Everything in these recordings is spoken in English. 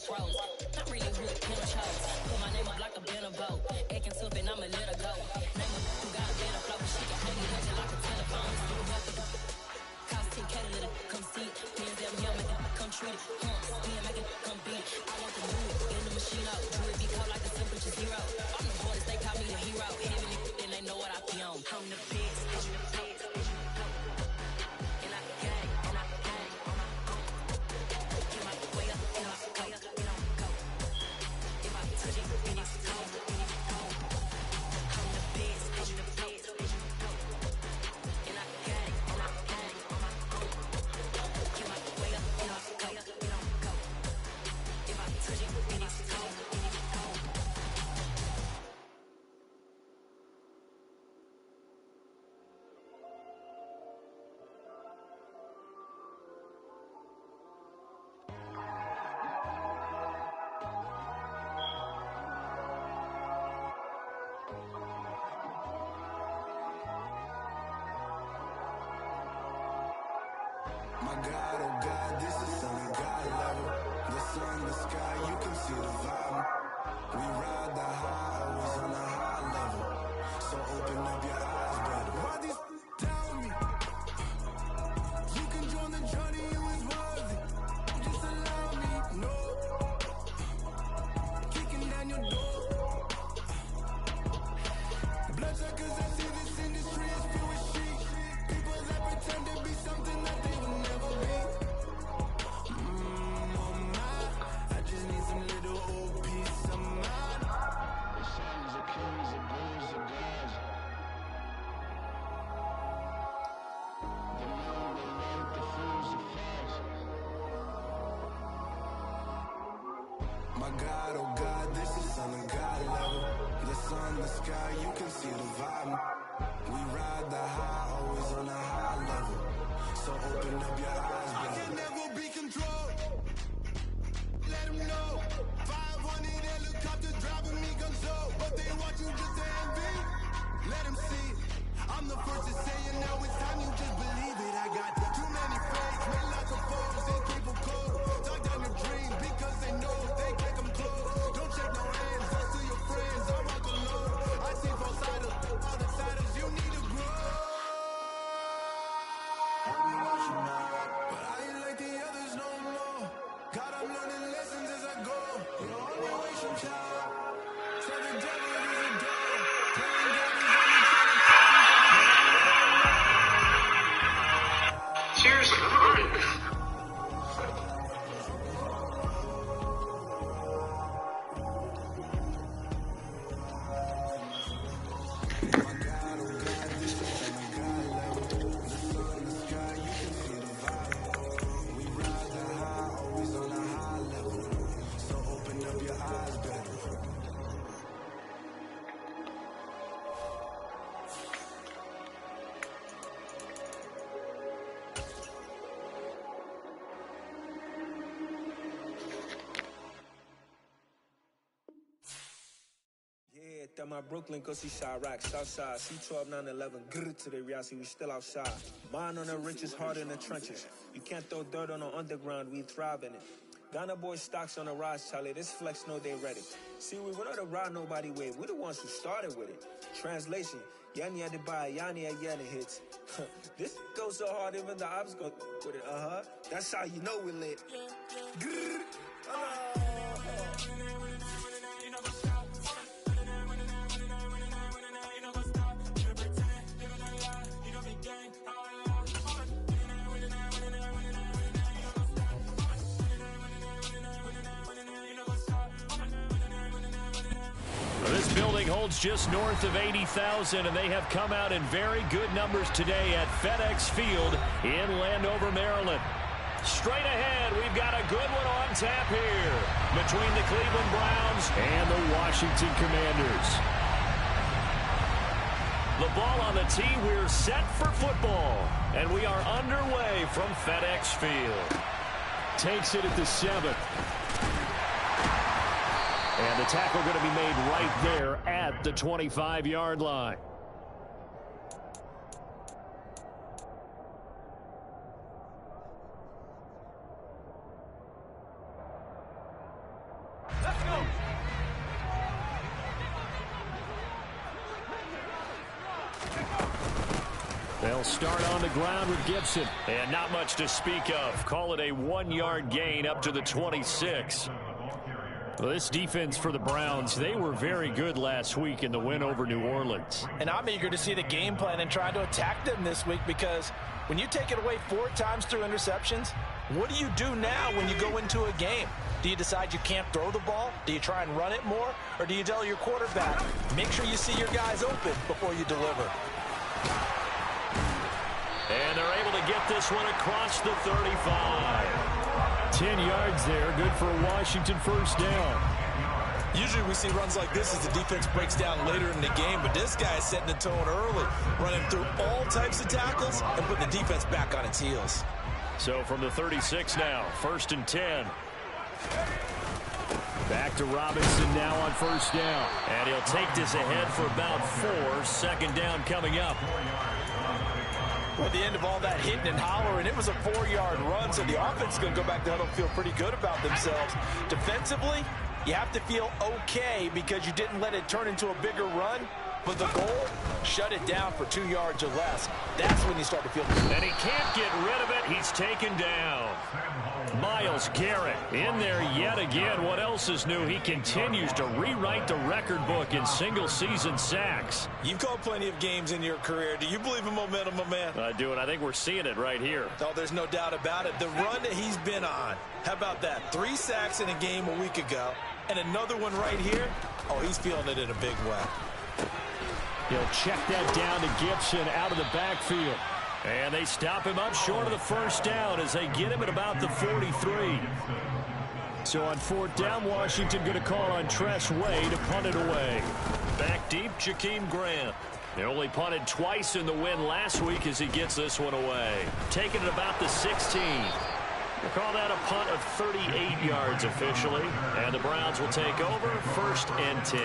froze. I'm really who a pin chose. Put my name up like a banner boat. Acting tough and I'ma let her go. Name her who got a better flow. She can hang it up just like a telephone. Cost 10K to let it come see it. Pins that young, make it come treat it. Spin, make it come beat it. I want the move in the machine out. Jewelry be cold like the temperature zero. I'm the boys, they call me the hero. Heavy and they know what I be on. I'm the best, I'm the best. And I gang, and I gang. Get my way up, get my way up, get on go. If I touch it, then it's cold, then it's cold. I'm the best, I'm the best. And I gang, and I gang. Get my way up, get my way up, get on go. If I touch it, then it's cold, then it's cold. My God, oh God, this is something God level. The sun, the sky, you can see the vibe. We ride the high, always on a high level. So open up your eyes, brother. Why these tell me? You can join the journey, you is worthy. Just allow me, no. Kicking down your door. Bloodsuckers, I see this industry is filled with sheep. People that pretend to be something that they will never be. Oh my, I just need some little old peace of mind. The sons of kings, the bulls of gods. The men that love the fools of flies. My God, oh God, this is on a God level. The sun, the sky, you can see the vibe. We ride the high, always on a high level. So open up your eyes, brother. I can never be controlled. Let them know. 500 helicopters driving me gonzo. But they want you just to envy. Let them see it. I'm the first to say it, now it's time you just believe it. I got too many fakes, made lots of foes, and keep them cold. Talk down your dreams because they know they can't come close. Don't shake no hands, just to your friends, I walk alone. I see both sides, all the siders, you need to grow. Only watch you now, but I ain't like the others no more. God, I'm learning lessons as I go. You don't only waste your time. Tell the devil he's a dog. Playing God is only trying to test him for the Seriously, I'm hungry. At my Brooklyn, go see Chirac, Southside, C12, 911, grrr to the reality, we still outside. Mine on the richest, heart in the trenches. You can't throw dirt on the underground, we thrive in it. Ghana boys stocks on the rise, Charlie, this flex know they ready. See, we were not to ride nobody with, we're the ones who started with it. Translation, Yanni had to buy, Yanni had Yanni hits. This goes so hard, even the ops go with it, That's how you know we lit. Grrr, This building holds just north of 80,000, and they have come out in very good numbers today at FedEx Field in Landover, Maryland. Straight ahead, we've got a good one on tap here between the Cleveland Browns and the Washington Commanders. The ball on the tee, we're set for football, and we are underway from FedEx Field. Takes it at the 7th. And the tackle going to be made right there at the 25-yard line. They'll start on the ground with Gibson. And not much to speak of. Call it a 1-yard gain up to the 26. Well, this defense for the Browns, they were very good last week in the win over New Orleans. And I'm eager to see the game plan and try to attack them this week, because when you take it away 4 times through interceptions, what do you do now when you go into a game? Do you decide you can't throw the ball? Do you try and run it more? Or do you tell your quarterback, make sure you see your guys open before you deliver? And they're able to get this one across the 35. 10 yards there, good for a Washington first down. Usually we see runs like this as the defense breaks down later in the game, but this guy is setting the tone early, running through all types of tackles and putting the defense back on its heels. So from the 36 now, 1st and 10. Back to Robinson now on first down. And he'll take this ahead for about 4. 2nd down coming up. Well, at the end of all that hitting and hollering, it was a 4-yard run, so the offense is going to go back to huddle, feel pretty good about themselves. Defensively, you have to feel okay because you didn't let it turn into a bigger run. But the goal, shut it down for 2 yards or less. That's when you start to feel good. And he can't get rid of it. He's taken down. Myles Garrett in there yet again. What else is new? He continues to rewrite the record book in single-season sacks. You've called plenty of games in your career. Do you believe in momentum, my man? I do, and I think we're seeing it right here. Oh, there's no doubt about it. The run that he's been on, how about that? 3 sacks in a game a week ago, and another one right here. Oh, he's feeling it in a big way. He'll check that down to Gibson out of the backfield. And they stop him up short of the first down as they get him at about the 43. So on 4th down, Washington going to call on Tress Way to punt it away. Back deep, Jakeem Grant. They only punted twice in the win last week as he gets this one away. Taking it about the 16. We'll call that a punt of 38 yards officially. And the Browns will take over 1st and 10.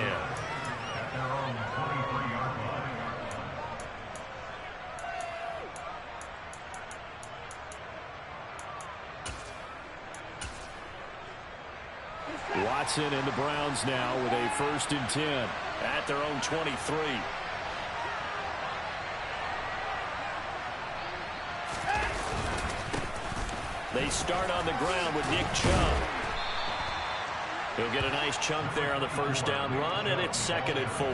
Watson and the Browns now with a 1st and 10 at their own 23. They start on the ground with Nick Chubb. He'll get a nice chunk there on the first down run, and it's 2nd and 4.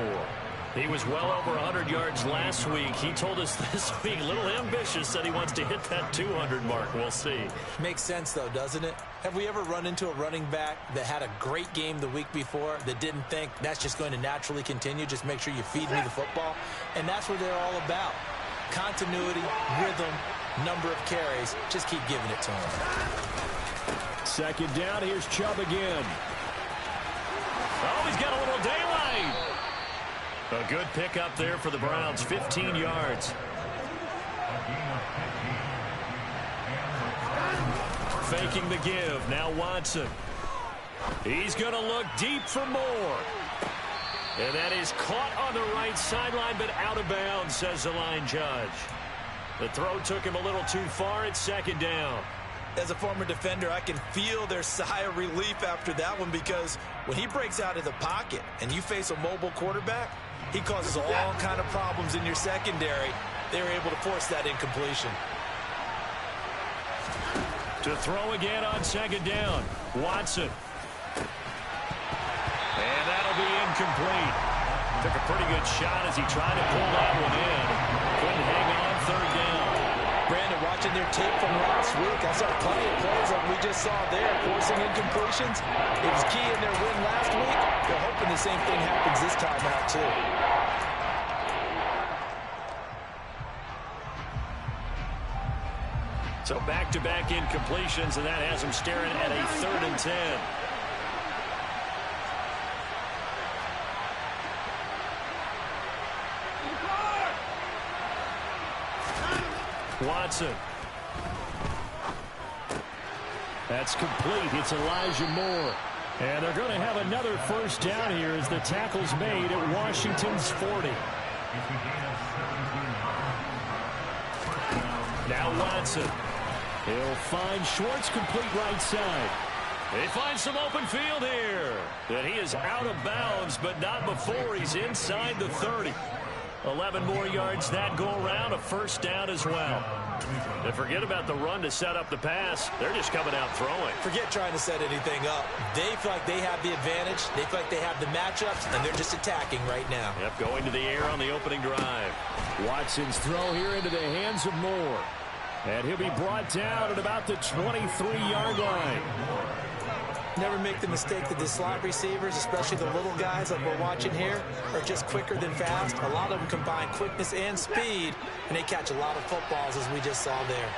He was well over 100 yards last week. He told us this week, a little ambitious, said he wants to hit that 200 mark. We'll see. Makes sense, though, doesn't it? Have we ever run into a running back that had a great game the week before that didn't think that's just going to naturally continue? Just make sure you feed me the football. And that's what they're all about. Continuity, rhythm, number of carries. Just keep giving it to him. 2nd down. Here's Chubb again. Oh, he's got a little daylight. A good pickup there for the Browns, 15 yards. Faking the give, now Watson. He's going to look deep for more. And that is caught on the right sideline, but out of bounds, says the line judge. The throw took him a little too far. It's 2nd down. As a former defender, I can feel their sigh of relief after that one, because when he breaks out of the pocket and you face a mobile quarterback, he causes all kind of problems in your secondary. They were able to force that incompletion. To throw again on 2nd down, Watson. And that'll be incomplete. Took a pretty good shot as he tried to pull that one in. Couldn't hang on 3rd down. Brandon, watching their tape from last week, I saw plenty of plays like we just saw there, forcing incompletions. It was key in their win last week. They're hoping the same thing happens this time out, too. So back-to-back incompletions, and that has him staring at a 3rd and 10. Watson. That's complete. It's Elijah Moore. And they're going to have another 1st down here as the tackle's made at Washington's 40. Now Watson. He'll find Schwartz, complete right side. They find some open field here. And he is out of bounds, but not before he's inside the 30. 11 more yards that go around, a first down as well. And forget about the run to set up the pass. They're just coming out throwing. Forget trying to set anything up. They feel like they have the advantage. They feel like they have the matchups, and they're just attacking right now. Yep, going to the air on the opening drive. Watson's throw here into the hands of Moore. And he'll be brought down at about the 23-yard line. Never make the mistake that the slot receivers, especially the little guys like we're watching here, are just quicker than fast. A lot of them combine quickness and speed, and they catch a lot of footballs, as we just saw there.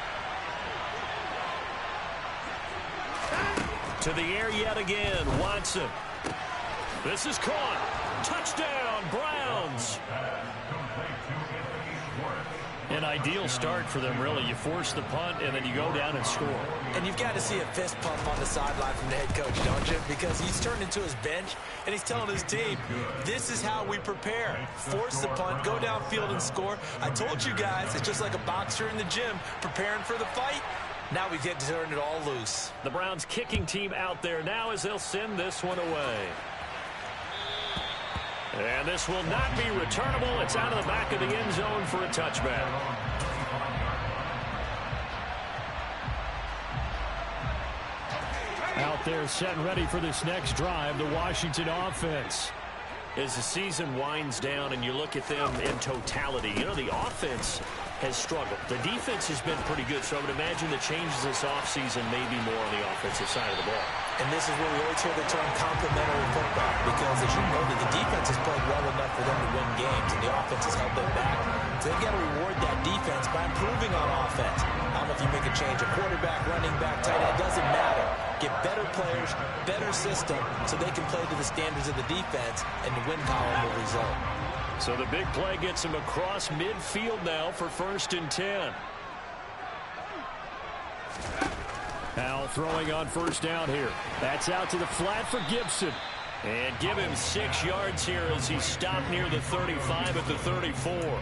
To the air yet again, Watson. This is caught. Touchdown, Browns. An ideal start for them, really. You force the punt, and then you go down and score. And you've got to see a fist pump on the sideline from the head coach, don't you? Because he's turned into his bench, and he's telling his team, this is how we prepare. Force the punt, go downfield and score. I told you guys, it's just like a boxer in the gym preparing for the fight. Now we get to turn it all loose. The Browns kicking team out there now as they'll send this one away. And this will not be returnable. It's out of the back of the end zone for a touchback. Out there set and ready for this next drive, the Washington offense. As the season winds down and you look at them in totality, you know, the offense has struggled. The defense has been pretty good, so I would imagine the changes this offseason may be more on the offensive side of the ball. And this is where we always hear the term complementary football, because as you know, that the defense has played well enough for them to win games, and the offense has held them back. So they've got to reward that defense by improving on offense. I don't know if you make a change, a quarterback, running back, tight end, it doesn't matter. Get better players, better system, so they can play to the standards of the defense, and the win column will result. So the big play gets him across midfield now for 1st and 10. Now throwing on first down here. That's out to the flat for Gibson. And give him 6 yards here as he stopped near the 35 at the 34.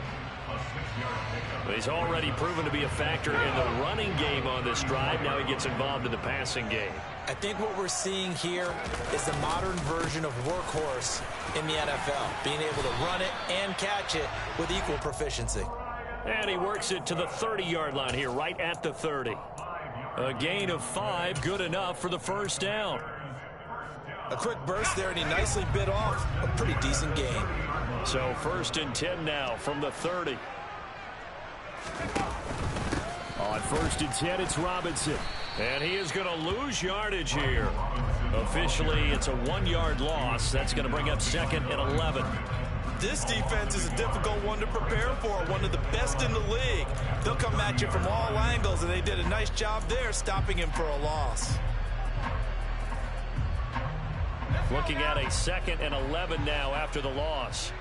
He's already proven to be a factor in the running game on this drive. Now he gets involved in the passing game. I think what we're seeing here is the modern version of workhorse in the NFL, being able to run it and catch it with equal proficiency. And he works it to the 30-yard line here, right at the 30. A gain of 5, good enough for the first down. A quick burst there, and he nicely bit off a pretty decent gain. So 1st and 10 now from the 30. On 1st and 10, it's Robinson. And he is going to lose yardage here. Officially, it's a 1-yard loss. That's going to bring up 2nd and 11. This defense is a difficult one to prepare for, one of the best in the league. They'll come at you from all angles, and they did a nice job there stopping him for a loss. Looking at a 2nd and 11 now after the loss.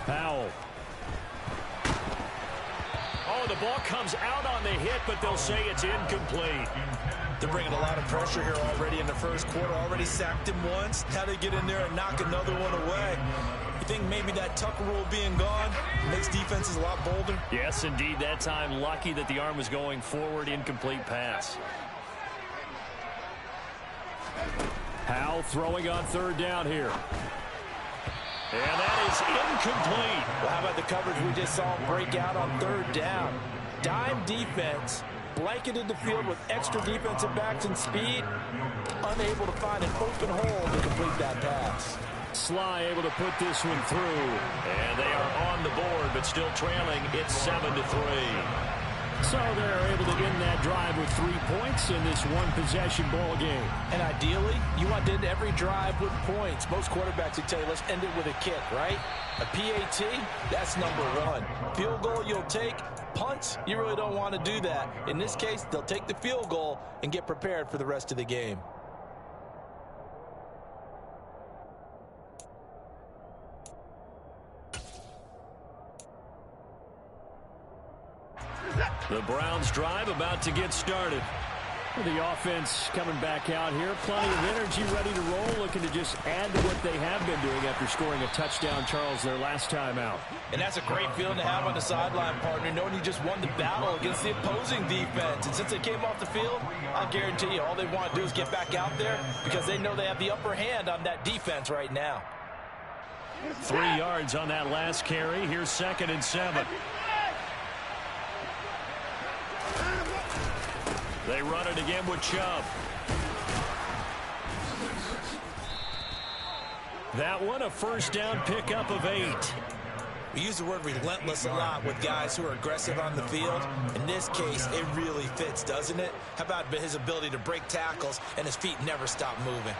Powell. Oh, the ball comes out on the hit, but they'll say it's incomplete. They're bringing a lot of pressure here already in the first quarter. Already sacked him once. Now they get in there and knock another one away. You think maybe that tuck rule being gone makes defenses a lot bolder? Yes, indeed. That time, lucky that the arm was going forward. Incomplete pass. Powell throwing on 3rd down here. And that is incomplete. Well, how about the coverage we just saw break out on 3rd down? Dime defense, blanketed the field with extra defensive backs and speed, unable to find an open hole to complete that pass. Sly able to put this one through. And they are on the board, but still trailing. It's 7-3. So they're able to end that drive with 3 points in this one-possession ball game. And ideally, you want to end every drive with points. Most quarterbacks would tell you, let's end it with a kick, right? A PAT, that's number 1. Field goal you'll take. Punts, you really don't want to do that. In this case, they'll take the field goal and get prepared for the rest of the game. The Browns drive about to get started. The offense coming back out here. Plenty of energy, ready to roll, looking to just add to what they have been doing after scoring a touchdown, Charles, their last time out. And that's a great feeling to have on the sideline, partner, knowing you just won the battle against the opposing defense. And since they came off the field, I'll guarantee you all they want to do is get back out there because they know they have the upper hand on that defense right now. 3 yards on that last carry. Here's 2nd and 7. They run it again with Chubb. That one, a first down pickup of 8. We use the word relentless a lot with guys who are aggressive on the field. In this case, it really fits, doesn't it? How about his ability to break tackles and his feet never stop moving?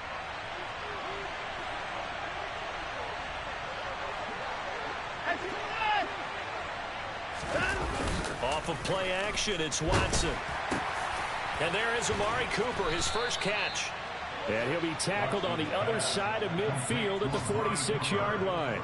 Off of play action, it's Watson. And there is Amari Cooper, his first catch. And he'll be tackled on the other side of midfield at the 46-yard line.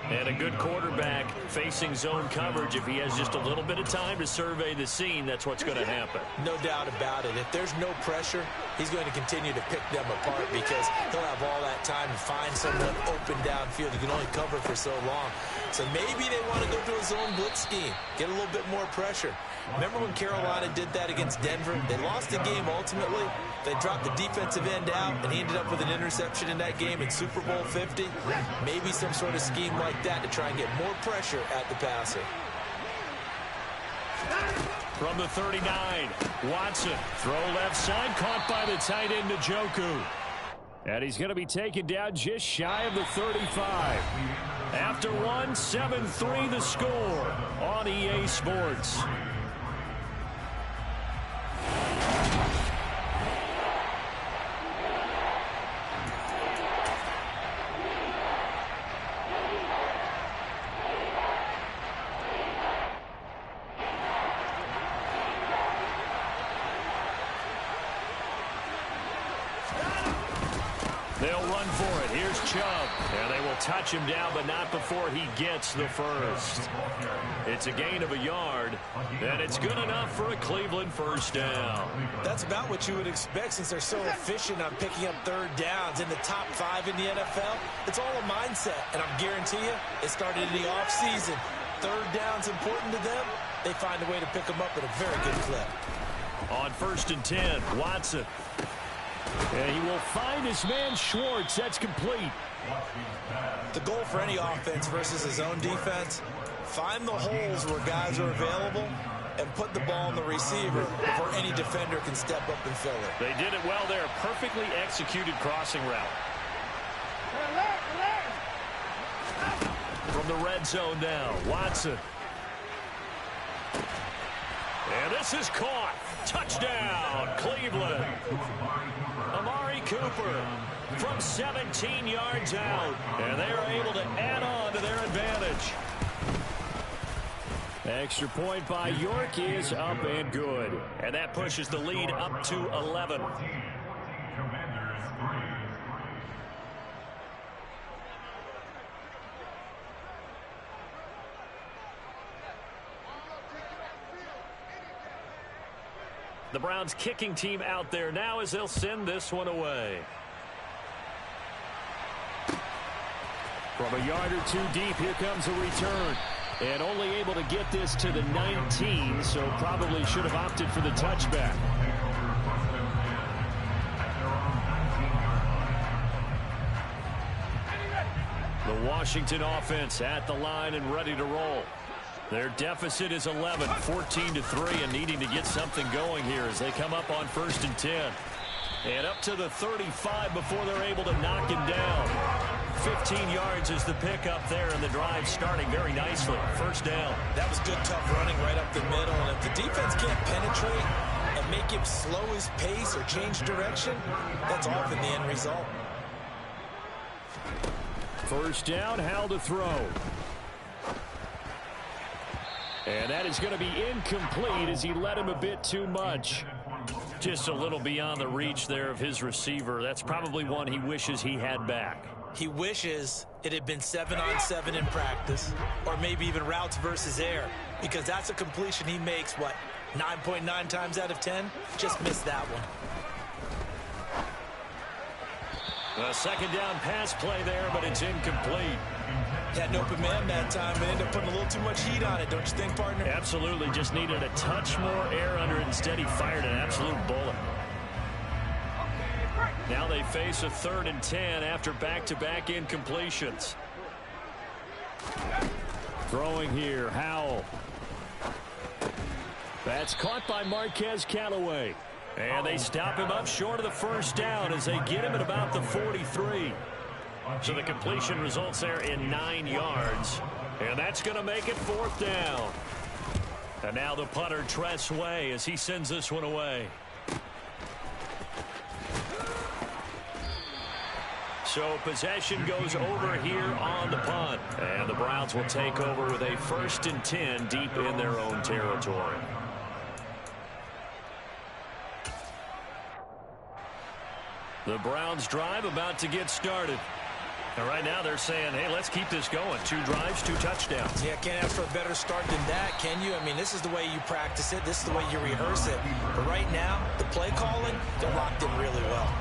And a good quarterback facing zone coverage. If he has just a little bit of time to survey the scene, that's what's going to happen. No doubt about it. If there's no pressure, he's going to continue to pick them apart because he'll have all that time to find someone open downfield. He can only cover for so long. So maybe they want to go to a zone blitz scheme, get a little bit more pressure. Remember when Carolina did that against Denver? They lost the game ultimately. They dropped the defensive end out, and he ended up with an interception in that game in Super Bowl 50. Maybe some sort of scheme like that to try and get more pressure at the passer. From the 39, Watson, throw left side, caught by the tight end Njoku. And he's going to be taken down just shy of the 35. After one, 7-3 the score on EA Sports. They'll run for it. Here's Chubb. And they will touch him down, but not before he gets the first. It's a gain of a yard, and it's good enough for a Cleveland first down. That's about what you would expect since they're so efficient on picking up third downs in the top 5 in the NFL. It's all a mindset, and I guarantee you it started in the offseason. Third down's important to them. They find a way to pick them up at a very good clip. On 1st and 10, Watson. And he will find his man Schwartz. That's complete. The goal for any offense versus his own defense, find the holes where guys are available and put the ball in the receiver before any defender can step up and fill it. They did it well there. Perfectly executed crossing route. From the red zone now, Watson. And this is caught. Touchdown, Cleveland. Amari Cooper from 17 yards out. And they are able to add on to their advantage. Extra point by York is up and good. And that pushes the lead up to 11. The Browns kicking team out there now as they'll send this one away. From a yard or two deep, here comes a return. And only able to get this to the 19, so probably should have opted for the touchback. The Washington offense at the line and ready to roll. Their deficit is 11, 14-3, and needing to get something going here as they come up on 1st and 10. And up to the 35 before they're able to knock him down. 15 yards is the pickup there, and the drive starting very nicely. First down. That was good, tough running right up the middle. And if the defense can't penetrate and make him slow his pace or change direction, that's often the end result. First down, Howell to throw. And that is going to be incomplete as he led him a bit too much. Just a little beyond the reach there of his receiver. That's probably one he wishes he had back. He wishes it had been 7-on-7 in practice, or maybe even routes versus air, because that's a completion he makes, 9.9 times out of 10? Just missed that one. A second down pass play there, but it's incomplete. Had an open man that time, but ended up putting a little too much heat on it, don't you think, partner? Absolutely. Just needed a touch more air under it. Instead, he fired an absolute bullet. Now they face a 3rd and 10 after back-to-back incompletions. Throwing here, Howell. That's caught by Marquez Callaway. And they stop him up short of the first down as they get him at about the 43. So the completion results there in 9 yards. And that's going to make it 4th down. And now the punter, Tress Way, as he sends this one away. So possession goes over here on the punt. And the Browns will take over with a 1st and 10 deep in their own territory. The Browns drive about to get started. And right now they're saying, hey, let's keep this going. 2 drives, 2 touchdowns. Yeah, can't ask for a better start than that, can you? I mean, this is the way you practice it. This is the way you rehearse it. But right now, the play calling, they're locked in really well.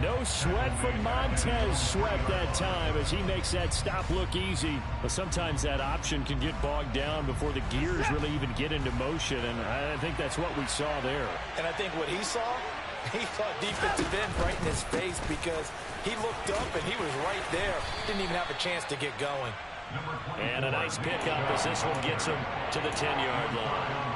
No sweat from Montez Sweat that time as he makes that stop look easy. But sometimes that option can get bogged down before the gears really even get into motion. And I think that's what we saw there. And I think what he saw defensive end right in his face because he looked up and he was right there. Didn't even have a chance to get going. And a nice pickup as this one gets him to the 10-yard line.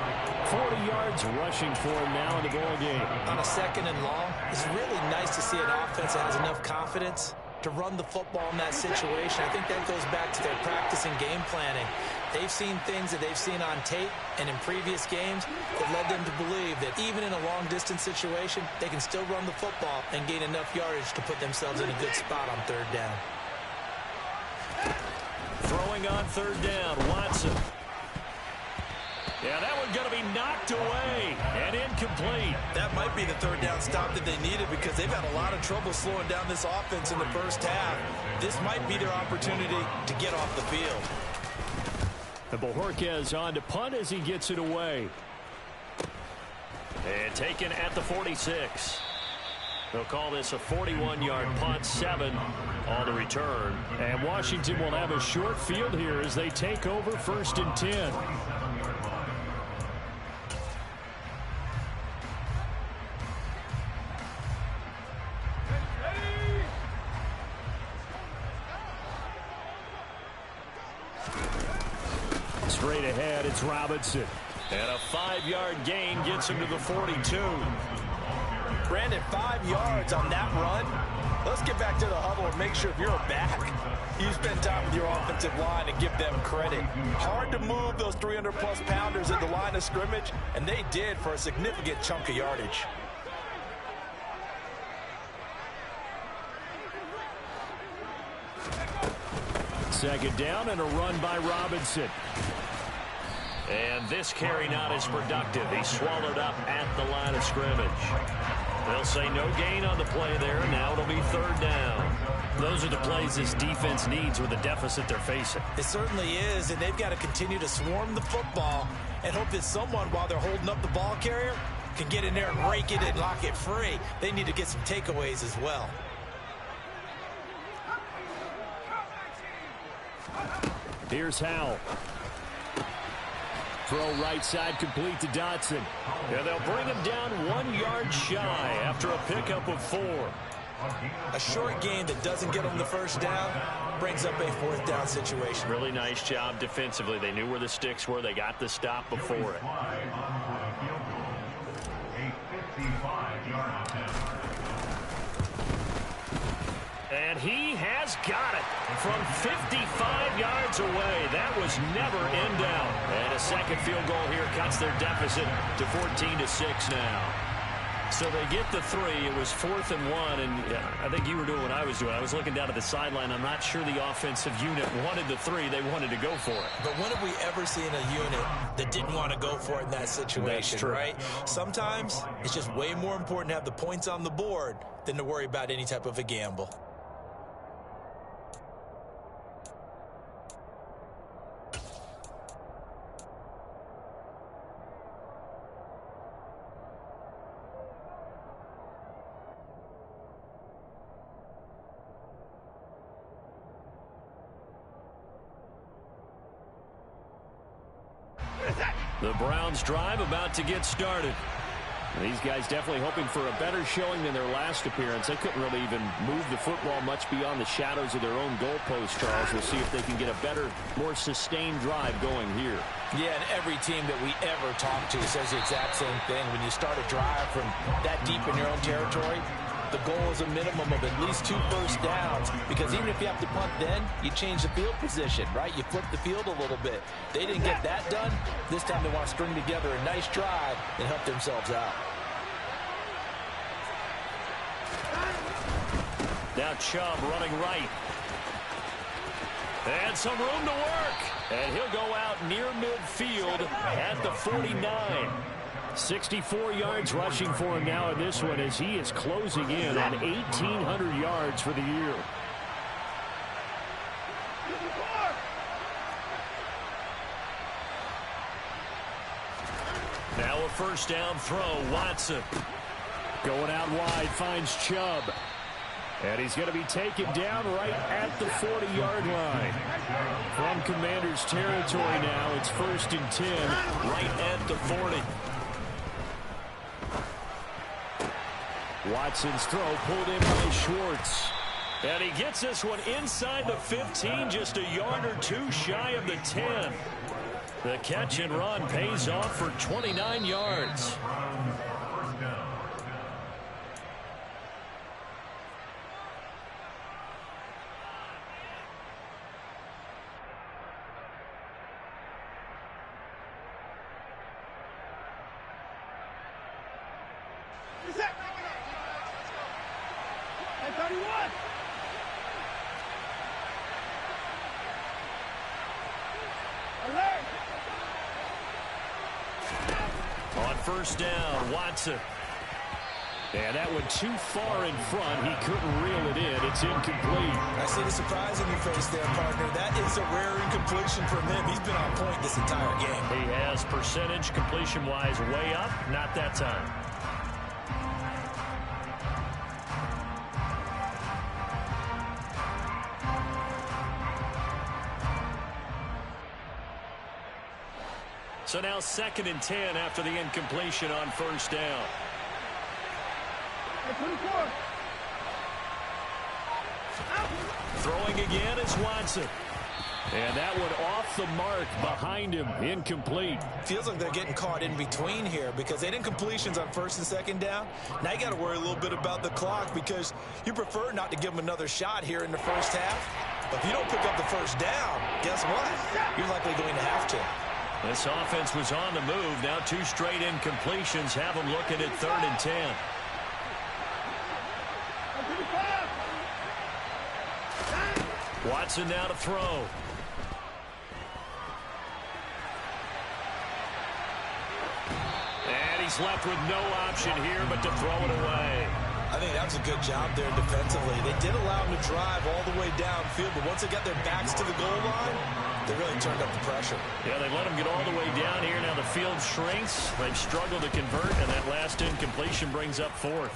40 yards rushing for him now in the ball game. On a 2nd and long, it's really nice to see an offense that has enough confidence to run the football in that situation. I think that goes back to their practice and game planning. They've seen things that they've seen on tape and in previous games that led them to believe that even in a long-distance situation, they can still run the football and gain enough yardage to put themselves in a good spot on 3rd down. Throwing on 3rd down, Watson. Yeah, that one's going to be knocked away and incomplete. That might be the 3rd down stop that they needed because they've had a lot of trouble slowing down this offense in the first half. This might be their opportunity to get off the field. And Bojorquez on to punt as he gets it away. And taken at the 46. They'll call this a 41-yard punt, 7 on the return. And Washington will have a short field here as they take over 1st and 10. Straight ahead, it's Robinson. And a 5-yard gain gets him to the 42. Brandon, 5 yards on that run. Let's get back to the huddle and make sure if you're a back, you spend time with your offensive line and give them credit. Hard to move those 300-plus pounders at the line of scrimmage, and they did for a significant chunk of yardage. Second down and a run by Robinson. And this carry not as productive. He's swallowed up at the line of scrimmage. They'll say no gain on the play there. Now it'll be 3rd down. Those are the plays this defense needs with the deficit they're facing. It certainly is, and they've got to continue to swarm the football and hope that someone, while they're holding up the ball carrier, can get in there and rake it and lock it free. They need to get some takeaways as well. Here's Howell. Throw right side complete to Dotson. Yeah, they'll bring him down 1 yard shy after a pickup of 4. A short gain that doesn't get them the first down brings up a 4th down situation. Really nice job defensively. They knew where the sticks were. They got the stop before it. And he has got it from 55 yards away. That was never in doubt. And a second field goal here cuts their deficit to 14-6 now. So they get the 3. It was 4th and 1, and I think you were doing what I was doing. I was looking down at the sideline. I'm not sure the offensive unit wanted the 3. They wanted to go for it. But when have we ever seen a unit that didn't want to go for it in that situation, right? Sometimes it's just way more important to have the points on the board than to worry about any type of a gamble. The Browns drive about to get started. These guys definitely hoping for a better showing than their last appearance. They couldn't really even move the football much beyond the shadows of their own goalpost, Charles. We'll see if they can get a better, more sustained drive going here. Yeah, and every team that we ever talk to says the exact same thing. When you start a drive from that deep in your own territory, the goal is a minimum of at least 2 first downs, because even if you have to punt then, you change the field position, right? You flip the field a little bit. They didn't get that done. This time they want to string together a nice drive and help themselves out. Now Chubb running right. And some room to work. And he'll go out near midfield at the 49. 64 yards rushing for him now in this one as he is closing in on 1,800 yards for the year. Now a first down throw. Watson going out wide, finds Chubb. And he's going to be taken down right at the 40-yard line. From Commander's territory now, it's 1st and 10, right at the 40. Watson's throw pulled in by Schwartz. And he gets this one inside the 15, just a yard or two shy of the 10. The catch and run pays off for 29 yards. On first down, Watson. And that went too far in front. He couldn't reel it in. It's incomplete. I see the surprise in your face there, partner. That is a rare incompletion from him. He's been on point this entire game. He has percentage completion-wise way up. Not that time. So now 2nd and 10 after the incompletion on first down. Throwing again is Watson. And that one off the mark behind him, incomplete. Feels like they're getting caught in between here because they didn't completions on 1st and 2nd down. Now you got to worry a little bit about the clock because you prefer not to give them another shot here in the first half. But if you don't pick up the first down, guess what? You're likely going to have to. This offense was on the move. Now 2 straight incompletions have them looking at 3rd and 10. Watson now to throw. And he's left with no option here but to throw it away. I think that was a good job there defensively. They did allow him to drive all the way downfield, but once they got their backs to the goal line, they really turned up the pressure. Yeah, they let him get all the way down here. Now the field shrinks. They've struggled to convert, and that last incompletion brings up 4th.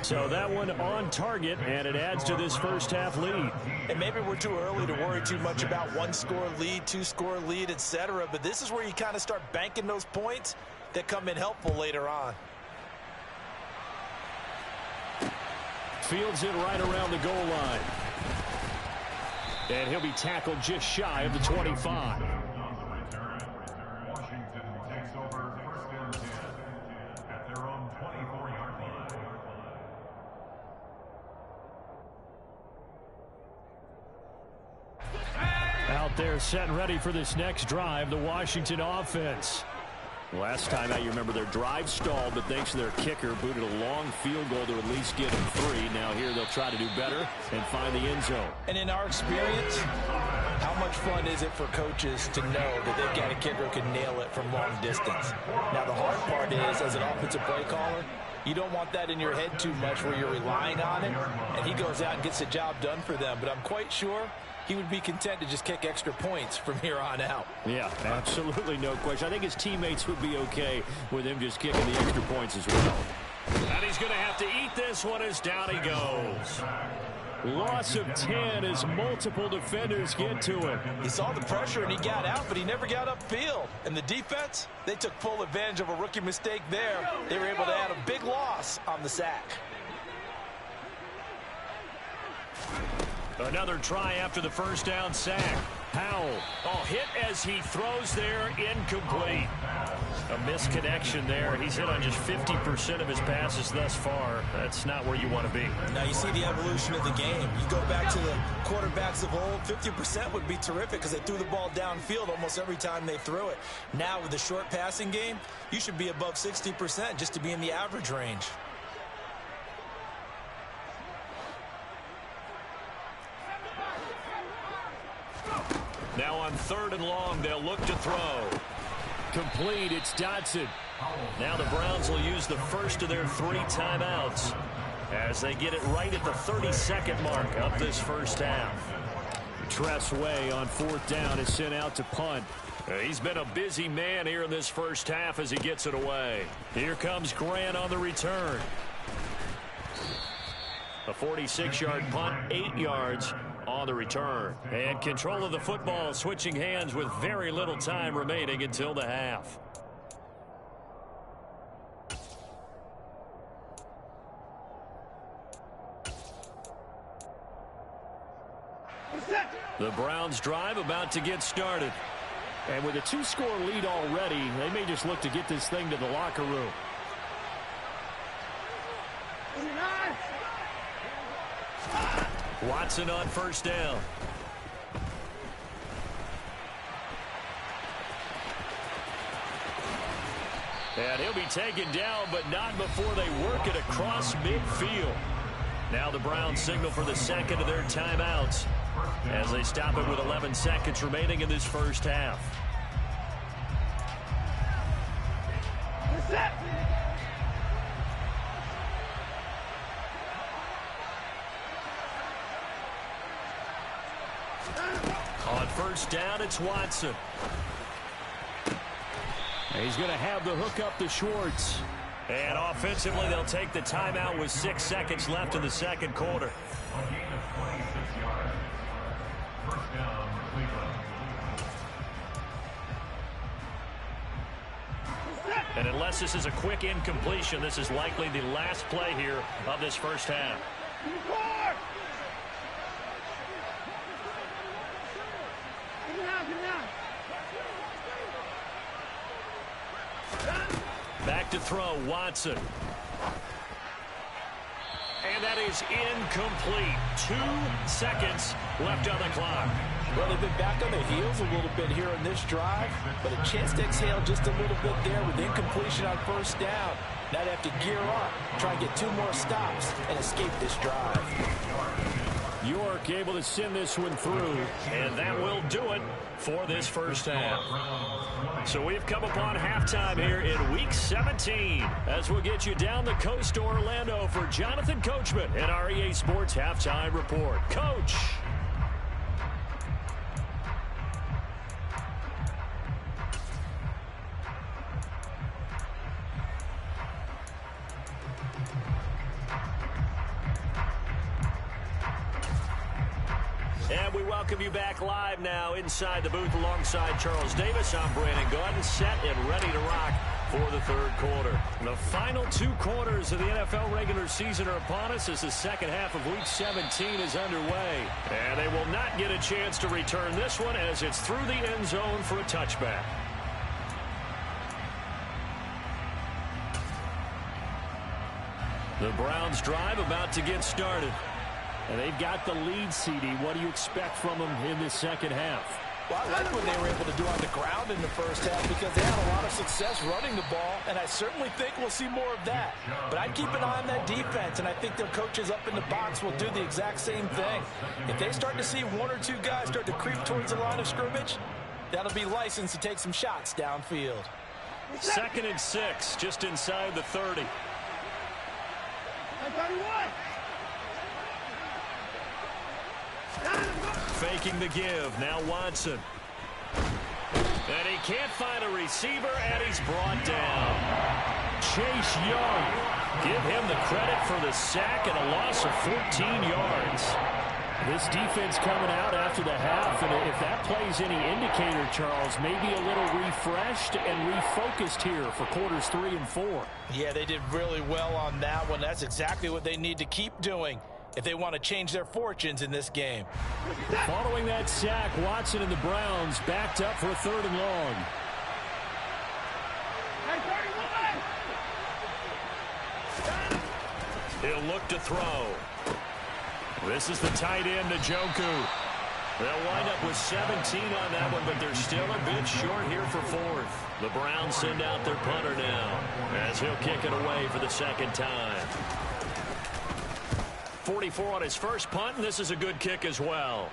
So that one on target, and it adds to this first half lead. And maybe we're too early to worry too much about 1-score lead, 2-score lead, etc. But this is where you kind of start banking those points that come in helpful later on. Fields it right around the goal line. And he'll be tackled just shy of the 25. Out there set and ready for this next drive, the Washington offense. Last time out, you remember their drive stalled, but thanks to their kicker, booted a long field goal to at least get them 3. Now here they'll try to do better and find the end zone. And in our experience, how much fun is it for coaches to know that they've got a kicker who can nail it from long distance? Now the hard part is, as an offensive play caller, you don't want that in your head too much where you're relying on it, and he goes out and gets the job done for them. But I'm quite sure he would be content to just kick extra points from here on out. Yeah, absolutely no question. I think his teammates would be okay with him just kicking the extra points as well. And he's going to have to eat this one as down he goes. Loss of 10 as multiple defenders get to him. He saw the pressure and he got out, but he never got upfield. And the defense, they took full advantage of a rookie mistake there. They were able to add a big loss on the sack. Another try after the first down sack. Howell, hit as he throws there, incomplete. A misconnection there. He's hit on just 50% of his passes thus far. That's not where you want to be. Now you see the evolution of the game. You go back to the quarterbacks of old, 50% would be terrific because they threw the ball downfield almost every time they threw it. Now with the short passing game, you should be above 60% just to be in the average range. Now on 3rd and long, they'll look to throw. Complete, it's Dotson. Now the Browns will use the first of their 3 timeouts as they get it right at the 32nd mark of this first half. Tressway on 4th down is sent out to punt. He's been a busy man here in this first half as he gets it away. Here comes Grant on the return. A 46-yard punt, 8 yards on the return. And control of the football switching hands with very little time remaining until the half. The Browns drive about to get started. And with a 2-score lead already, they may just look to get this thing to the locker room. Watson on first down. And he'll be taken down, but not before they work it across midfield. Now the Browns signal for the second of their timeouts as they stop it with 11 seconds remaining in this first half. On first down, it's Watson. He's going to have the hook up to Schwartz. And offensively, they'll take the timeout with 6 seconds left in the second quarter. And unless this is a quick incompletion, this is likely the last play here of this first half. Back to throw, Watson. And that is incomplete. 2 seconds left on the clock. Well, they've been back on their heels a little bit here in this drive, but a chance to exhale just a little bit there with incompletion on first down. Now they have to gear up, try and get 2 more stops, and escape this drive. York able to send this one through. And that will do it for this first half. So we've come upon halftime here in Week 17 as we'll get you down the coast to Orlando for Jonathan Coachman in our EA Sports Halftime Report. Coach. And we welcome you back live now inside the booth alongside Charles Davis. I'm Brandon Gordon, set and ready to rock for the third quarter. The final 2 quarters of the NFL regular season are upon us as the second half of Week 17 is underway. And they will not get a chance to return this one as it's through the end zone for a touchback. The Browns drive about to get started. And they've got the lead, CD. What do you expect from them in this second half? Well, I like what they were able to do on the ground in the first half because they had a lot of success running the ball, and I certainly think we'll see more of that. But I'd keep an eye on that defense, and I think their coaches up in the box will do the exact same thing. If they start to see 1 or 2 guys start to creep towards the line of scrimmage, that'll be licensed to take some shots downfield. 2nd and 6, just inside the 30. Faking the give. Now Watson. And he can't find a receiver, and he's brought down. Chase Young Give him the credit for the sack and a loss of 14 yards. This defense coming out after the half, and if that plays any indicator, Charles, maybe a little refreshed and refocused here for quarters 3 and 4. Yeah, they did really well on that one. That's exactly what they need to keep doing if they want to change their fortunes in this game. Following that sack, Watson and the Browns backed up for a 3rd and long. He'll look to throw. This is the tight end, Njoku. They'll wind up with 17 on that one, but they're still a bit short here for 4th. The Browns send out their punter now as he'll kick it away for the 2nd time. 44 on his first punt, and this is a good kick as well.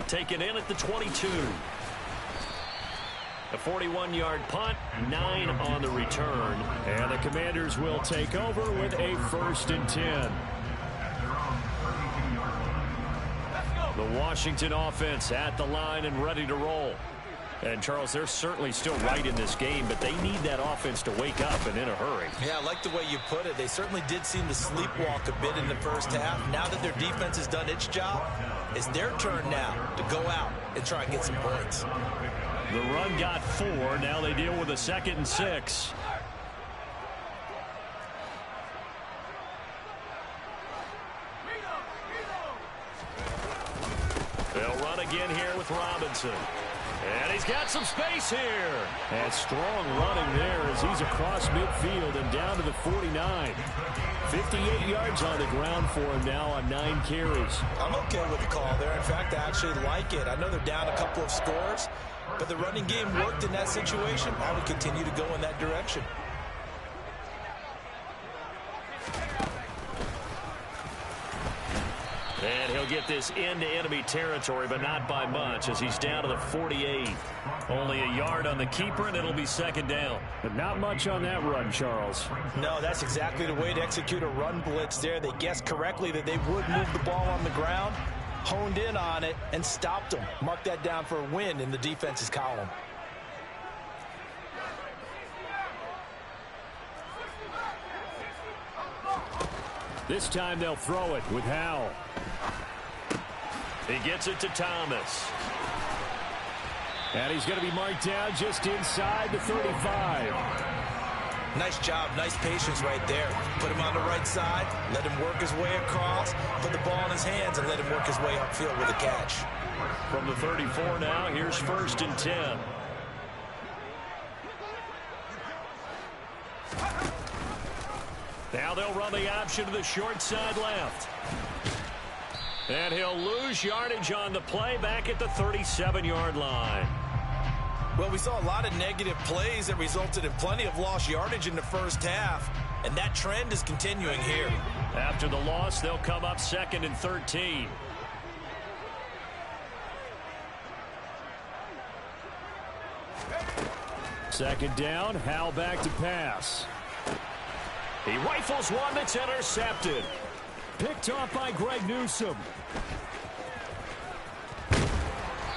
Taken in at the 22. A 41-yard punt, 9 on the return. And the Commanders will take over with a 1st and 10. The Washington offense at the line and ready to roll. And, Charles, they're certainly still right in this game, but they need that offense to wake up and in a hurry. Yeah, I like the way you put it. They certainly did seem to sleepwalk a bit in the first half. Now that their defense has done its job, it's their turn now to go out and try and get some points. The run got 4. Now they deal with a 2nd and 6. They'll run again here with Robinson. And he's got some space here. And strong running there as he's across midfield and down to the 49. 58 yards on the ground for him now on 9 carries. I'm okay with the call there. In fact, I actually like it. I know they're down a couple of scores, but the running game worked in that situation. I would continue to go in that direction. And he'll get this into enemy territory, but not by much as he's down to the 48. Only a yard on the keeper, and it'll be 2nd down. But not much on that run, Charles. No, that's exactly the way to execute a run blitz there. They guessed correctly that they would move the ball on the ground, honed in on it, and stopped them. Mark that down for a win in the defense's column. This time they'll throw it with Howell. He gets it to Thomas. And he's going to be marked down just inside the 35. Nice job, nice patience right there. Put him on the right side, let him work his way across, put the ball in his hands, and let him work his way upfield with a catch. From the 34 now, here's 1st and 10. Now they'll run the option to the short side left. And he'll lose yardage on the play back at the 37-yard line. Well, we saw a lot of negative plays that resulted in plenty of lost yardage in the first half, and that trend is continuing here. After the loss, they'll come up 2nd and 13. Second down, Howell back to pass. He rifles one that's intercepted. Picked off by Greg Newsome.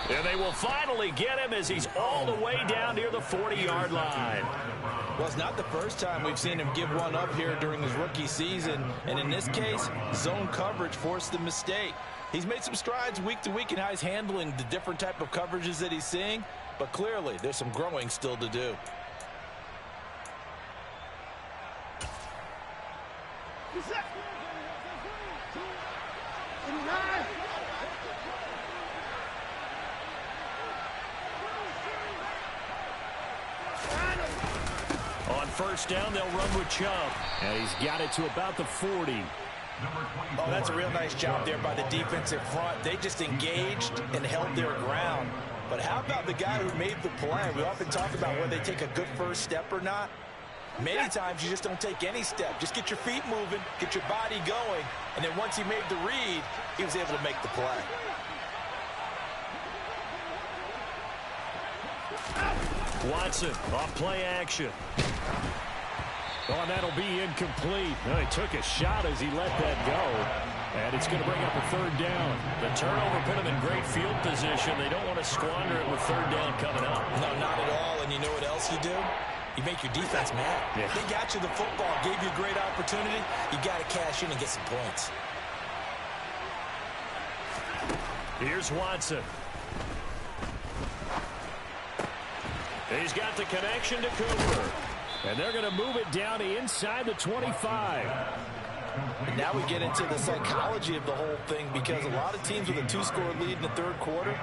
And they will finally get him as he's all the way down near the 40-yard line. Well, it's not the first time we've seen him give one up here during his rookie season. And in this case, zone coverage forced the mistake. He's made some strides week to week in how he's handling the different type of coverages that he's seeing. But clearly, there's some growing still to do. On 1st down, they'll run with Chubb. And he's got it to about the 40. Oh, that's a real nice job there by the defensive front. They just engaged and held their ground. But how about the guy who made the play? We often talk about whether they take a good first step or not. Many times you just don't take any step. Just get your feet moving, get your body going, and then once he made the read, he was able to make the play. Watson off play action. Oh, and that'll be incomplete. Well, he took a shot as he let that go. And it's going to bring up a 3rd down. The turnover put him in great field position. They don't want to squander it with 3rd down coming up. No, not at all. And you know what else you do? You make your defense mad. Yeah. They got you the football, gave you a great opportunity. You got to cash in and get some points. Here's Watson. He's got the connection to Cooper. And they're going to move it down to inside the 25. And now we get into the psychology of the whole thing, because a lot of teams with a 2-score lead in the third quarter,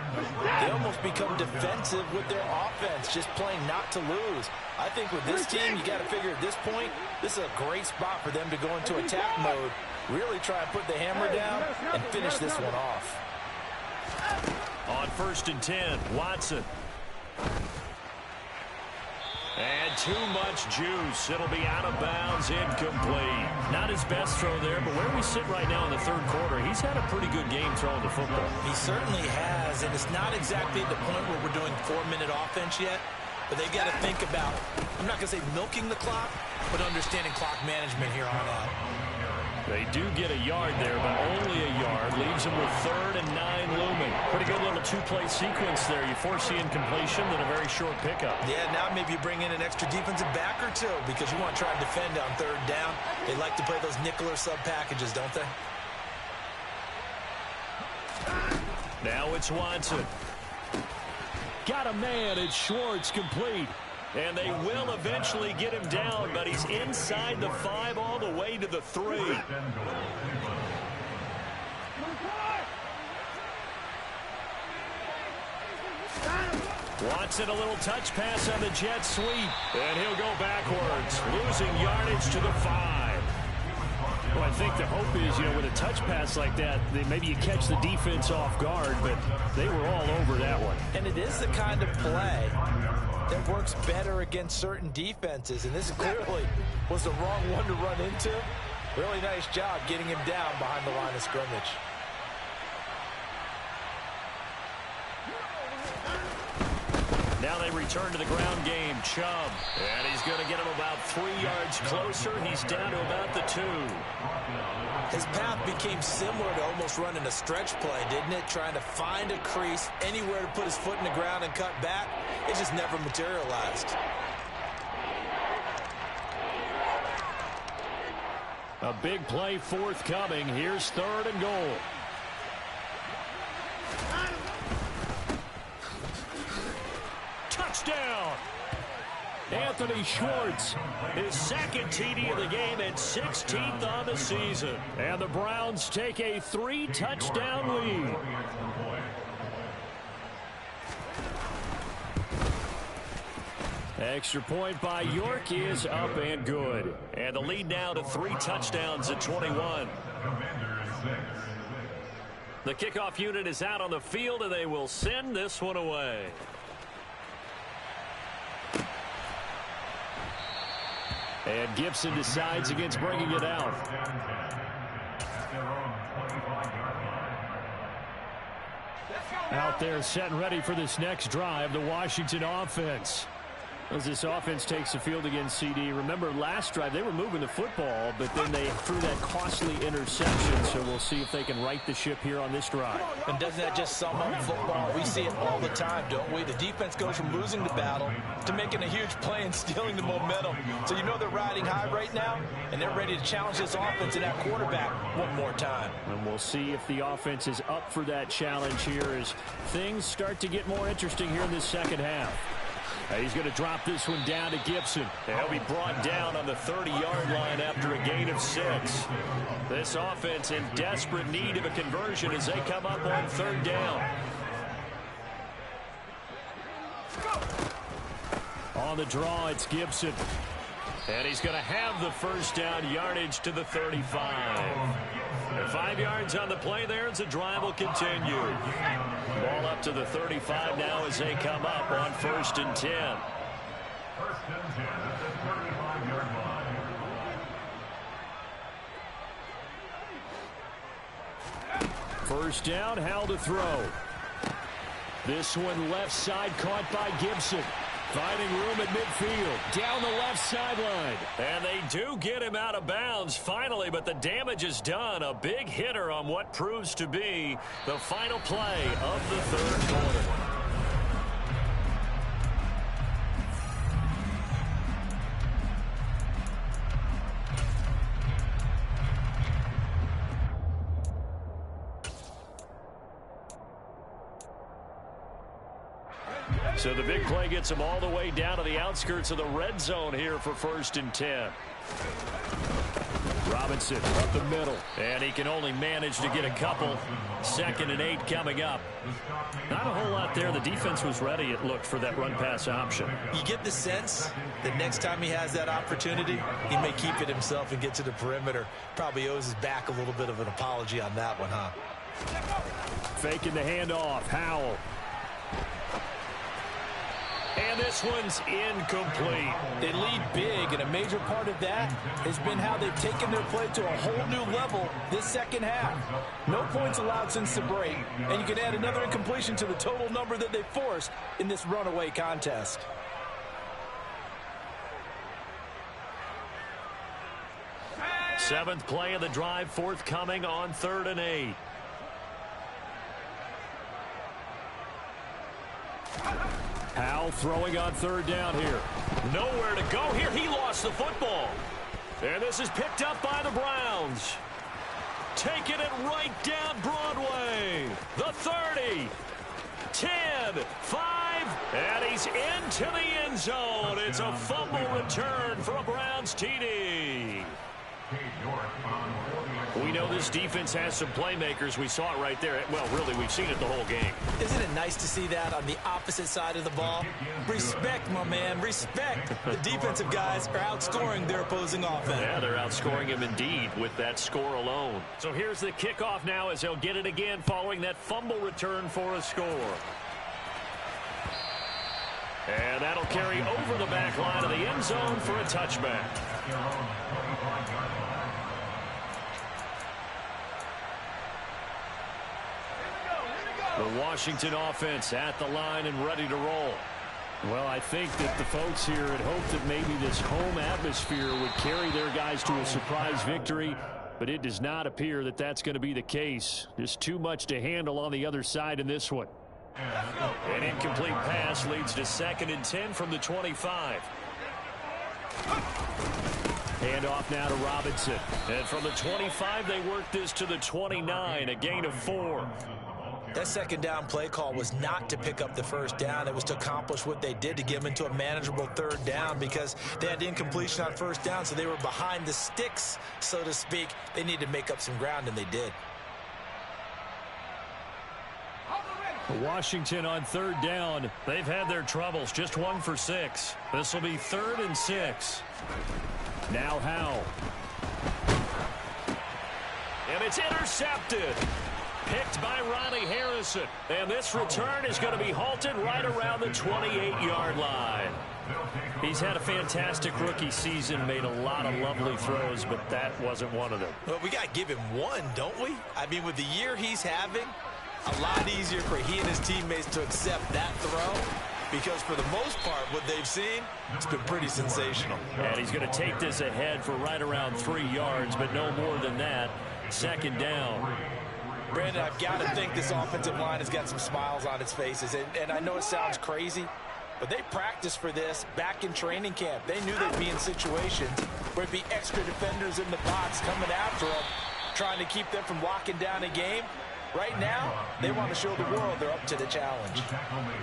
they almost become defensive with their offense, just playing not to lose. I think with this team, you got to figure at this point, this is a great spot for them to go into attack mode, really try and put the hammer down and finish this one off. On 1st and 10, Watson. And too much juice. It'll be out of bounds, incomplete. Not his best throw there, but where we sit right now in the third quarter, he's had a pretty good game throwing the football. He certainly has, and it's not exactly at the point where we're doing 4-minute offense yet, but they've got to think about, I'm not going to say milking the clock, but understanding clock management here on out. They do get a yard there, but only a yard. Leaves them with 3rd and 9 looming. Pretty good little 2-play sequence there. You foresee incompletion, then a very short pickup. Yeah, now maybe you bring in an extra defensive back or two, because you want to try and defend on 3rd down. They like to play those nickel or sub packages, don't they? Now it's Watson. Got a man. It's Schwartz, complete. And they will eventually get him down, but he's inside the 5 all the way to the 3. Watson, a little touch pass on the jet sweep, and he'll go backwards, losing yardage to the 5. Well, I think the hope is, with a touch pass like that, maybe you catch the defense off guard, but they were all over that one. And it is the kind of play that works better against certain defenses, and this clearly was the wrong one to run into. Really nice job getting him down behind the line of scrimmage. Now they return to the ground game. Chubb, and he's going to get him about 3 yards closer. He's down to about the 2. His path became similar to almost running a stretch play, didn't it? Trying to find a crease, anywhere to put his foot in the ground and cut back. It just never materialized. A big play forthcoming. Here's 3rd and goal. Touchdown! Anthony Schwartz, his 2nd TD of the game and 16th on the season. And the Browns take a 3-touchdown lead. Extra point by York is up and good. And the lead now to 3 touchdowns at 21. The kickoff unit is out on the field, and they will send this one away. And Gibson decides against bringing it out. Out there set and ready for this next drive, the Washington offense. As this offense takes the field against CD. Remember, last drive, they were moving the football, but then they threw that costly interception, so we'll see if they can right the ship here on this drive. And doesn't that just sum up football? We see it all the time, don't we? The defense goes from losing the battle to making a huge play and stealing the momentum. So you know they're riding high right now, and they're ready to challenge this offense and that quarterback one more time. And we'll see if the offense is up for that challenge here as things start to get more interesting here in this second half. He's going to drop this one down to Gibson. He'll be brought down on the 30-yard line after a gain of 6. This offense in desperate need of a conversion as they come up on 3rd down. On the draw, it's Gibson. And he's going to have the 1st down, yardage to the 35. 5 yards on the play there as the drive will continue. Ball up to the 35 now as they come up on 1st and 10. 1st and 10 at the 35-yard line. 1st down, Howell to throw. This one left side caught by Gibson. Finding room at midfield, down the left sideline. And they do get him out of bounds finally, but the damage is done. A big hitter on what proves to be the final play of the 3rd quarter. So the big play gets him all the way down to the outskirts of the red zone here for 1st and 10. Robinson up the middle, and he can only manage to get a couple. 2nd and 8 coming up. Not a whole lot there. The defense was ready, it looked, for that run-pass option. You get the sense that next time he has that opportunity, he may keep it himself and get to the perimeter. Probably owes his back a little bit of an apology on that one, huh? Faking the handoff. Howell. And this one's incomplete. They lead big, and a major part of that has been how they've taken their play to a whole new level this second half. No points allowed since the break, and you can add another incompletion to the total number that they forced in this runaway contest. Seventh play of the drive forthcoming on 3rd and 8. Howell throwing on 3rd down here. Nowhere to go here. He lost the football. And this is picked up by the Browns. Taking it right down Broadway. The 30. 10. 5. And he's into the end zone. It's a fumble return for a Browns TD. We know this defense has some playmakers. We saw it right there. Well, really, we've seen it the whole game. Isn't it nice to see that on the opposite side of the ball? Respect, my man, respect. The defensive guys are outscoring their opposing offense. Yeah, they're outscoring him indeed with that score alone. So here's the kickoff now as they'll get it again following that fumble return for a score. And that'll carry over the back line of the end zone for a touchback. The Washington offense at the line and ready to roll. Well, I think that the folks here had hoped that maybe this home atmosphere would carry their guys to a surprise victory, but it does not appear that that's going to be the case. There's too much to handle on the other side in this one. An incomplete pass leads to 2nd and 10 from the 25. Handoff now to Robinson. And from the 25, they work this to the 29, a gain of 4. That second down play call was not to pick up the first down. It was to accomplish what they did, to get them into a manageable 3rd down, because they had incompletion on 1st down, so they were behind the sticks, so to speak. They needed to make up some ground, and they did. Washington on 3rd down. They've had their troubles, just 1 for 6. This will be 3rd and 6. Now Howell. And it's intercepted. Picked by Ronnie Harrison. And this return is going to be halted right around the 28-yard line. He's had a fantastic rookie season, made a lot of lovely throws, but that wasn't one of them. Well, we got to give him one, don't we? I mean, with the year he's having, a lot easier for he and his teammates to accept that throw, because for the most part, what they've seen, it's been pretty sensational. And he's going to take this ahead for right around 3 yards, but no more than that. 2nd down. Brandon, I've got to think this offensive line has got some smiles on its faces. And I know it sounds crazy, but they practiced for this back in training camp. They knew they'd be in situations where it'd be extra defenders in the box coming after them, trying to keep them from locking down a game. Right now, they want to show the world they're up to the challenge.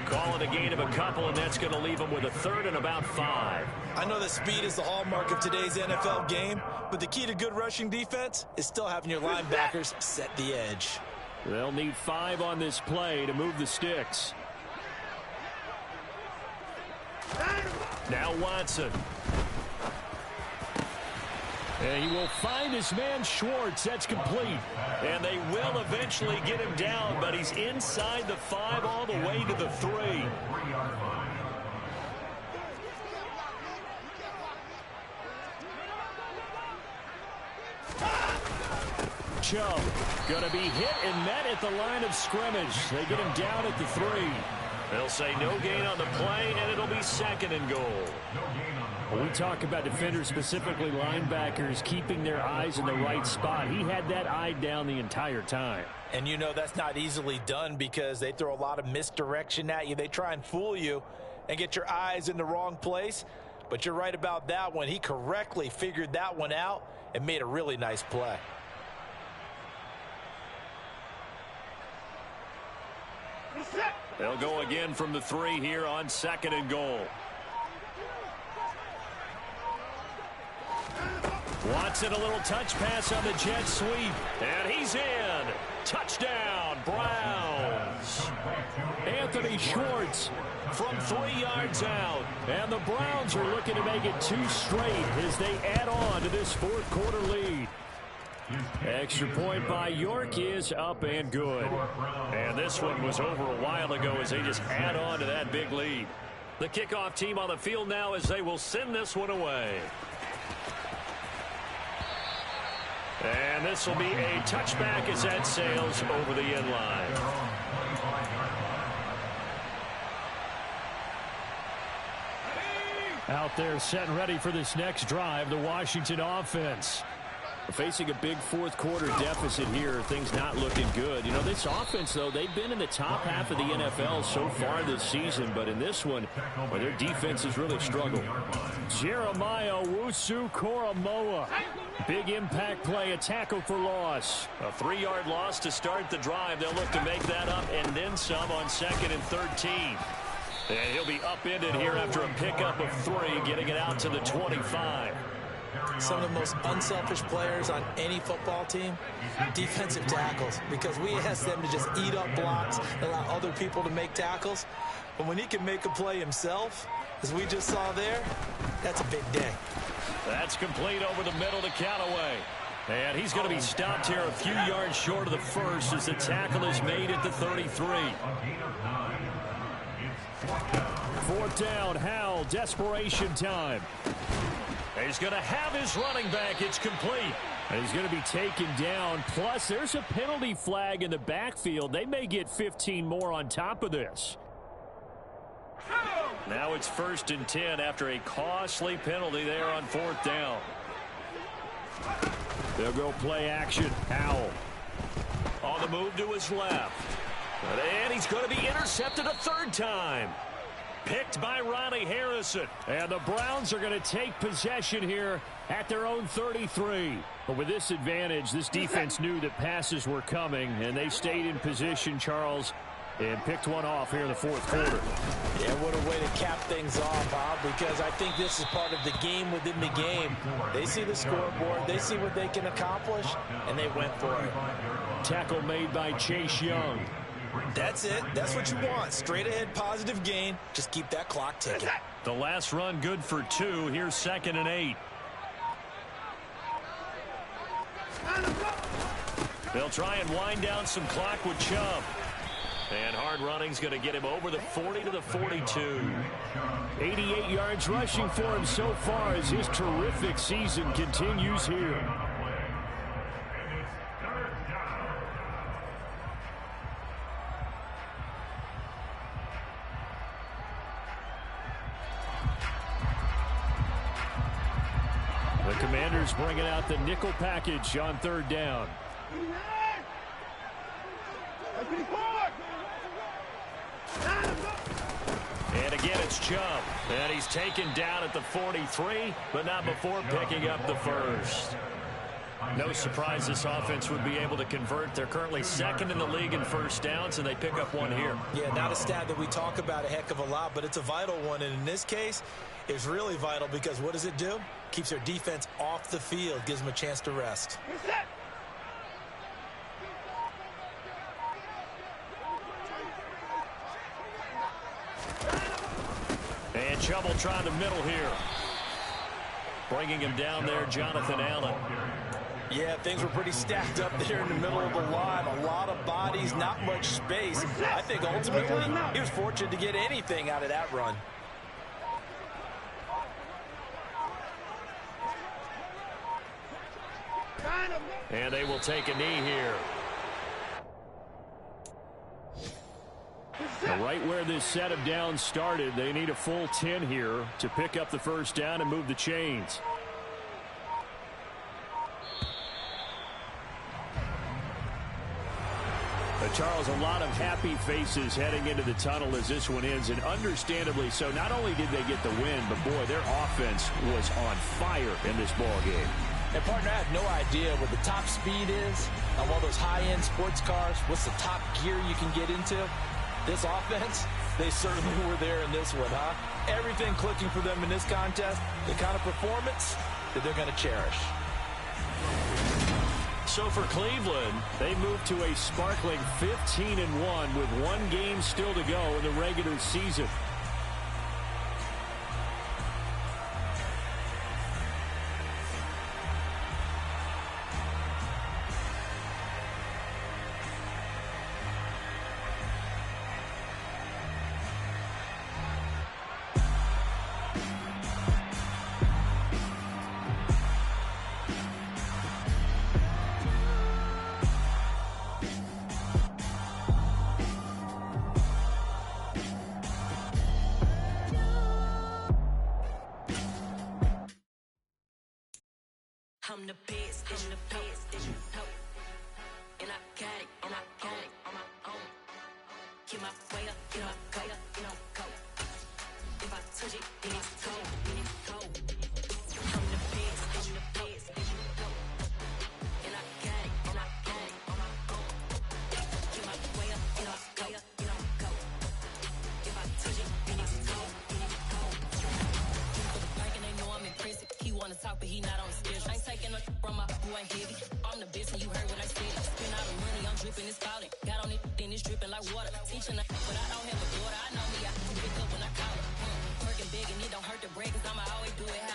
Call it a gain of a couple, and that's going to leave them with a 3rd and about 5. I know that speed is the hallmark of today's NFL game, but the key to good rushing defense is still having your linebackers set the edge. They'll need 5 on this play to move the sticks. Now Watson. And he will find his man Schwartz. That's complete. And they will eventually get him down, but he's inside the 5 all the way to the 3. Chubb going to be hit and met at the line of scrimmage. They get him down at the 3. They'll say no gain on the play, and it'll be 2nd and goal. When we talk about defenders, specifically linebackers, keeping their eyes in the right spot, he had that eye down the entire time. And you know that's not easily done because they throw a lot of misdirection at you. They try and fool you and get your eyes in the wrong place. But you're right about that one. He correctly figured that one out and made a really nice play. They'll go again from the 3 here on 2nd and goal. Watson, a little touch pass on the jet sweep. And he's in. Touchdown, Browns. Anthony Schwartz from 3 yards out. And the Browns are looking to make it 2 straight as they add on to this 4th quarter lead. Extra point by York is up and good. And this one was over a while ago as they just add on to that big lead. The kickoff team on the field now as they will send this one away. And this will be a touchback as that sails over the end line. Out there set and ready for this next drive, the Washington offense. Facing a big 4th quarter deficit here, things not looking good. You know, this offense, though, they've been in the top half of the NFL so far this season, but in this one, well, their defense has really struggled. Jeremiah Owusu-Koramoah. Big impact play, a tackle for loss. A 3-yard loss to start the drive. They'll look to make that up and then some on 2nd and 13. And he'll be upended here after a pickup of 3, getting it out to the 25. Some of the most unselfish players on any football team, defensive tackles, because we ask them to just eat up blocks, allow other people to make tackles. But when he can make a play himself, as we just saw there, that's a big day. That's complete over the middle to Callaway. And he's going to be stopped here a few yards short of the first as the tackle is made at the 33. 4th down, Howell, desperation time. He's going to have his running back. It's complete. And he's going to be taken down. Plus, there's a penalty flag in the backfield. They may get 15 more on top of this. Now it's 1st and 10 after a costly penalty there on 4th down. They'll go play action. Howell. On the move to his left. And he's going to be intercepted a 3rd time. Picked by Ronnie Harrison. And the Browns are going to take possession here at their own 33. But with this advantage, this defense knew that passes were coming, and they stayed in position, Charles, and picked one off here in the 4th quarter. Yeah, what a way to cap things off, Bob, because I think this is part of the game within the game. They see the scoreboard, they see what they can accomplish, and they went for it. Tackle made by Chase Young. That's it. That's what you want. Straight ahead, positive gain. Just keep that clock ticking. The last run good for 2. Here's 2nd and 8. They'll try and wind down some clock with Chubb. And hard running's going to get him over the 40 to the 42. 88 yards rushing for him so far as his terrific season continues here. The Commanders bringing out the nickel package on 3rd down. And again, it's Chubb. And he's taken down at the 43, but not before picking up the first. No surprise this offense would be able to convert. They're currently 2nd in the league in first downs, and they pick up one here. Yeah, not a stat that we talk about a heck of a lot, but it's a vital one. And in this case, it's really vital because what does it do? Keeps their defense off the field, gives them a chance to rest. And Chubb will try the middle here. Bringing him down there, Jonathan Allen. Yeah, things were pretty stacked up there in the middle of the line. A lot of bodies, not much space. I think ultimately he was fortunate to get anything out of that run. And they will take a knee here. Now, right where this set of downs started, they need a full 10 here to pick up the first down and move the chains. Charles, a lot of happy faces heading into the tunnel as this one ends, and understandably so. Not only did they get the win, but boy, their offense was on fire in this ball game. And partner, I have no idea what the top speed is on one of those high-end sports cars. What's the top gear you can get into? This offense, they certainly were there in this one, huh? Everything clicking for them in this contest, the kind of performance that they're going to cherish. So for Cleveland, they move to a sparkling 15-1 with one game still to go in the regular season. I'm the best, I'm the best, and I got it, and I got it on my own. Get my way up, get my go, go. If I touch it, then it's cold, I'm the best, and I got it, and I got it on my own. Get my way up, get my go. If I touch it, then it's cold, For the bank and they know I'm impressive. He wanna talk, but he not on the schedule. I ain't taking no from my who ain't heavy. I'm the best and you heard what I said. Spend all the money, I'm dripping, it's falling. Got on it, then it's dripping like water. Teaching but I don't have a daughter. I know me, I pick up when I call her. Working big and it don't hurt the break, cause I'ma always do it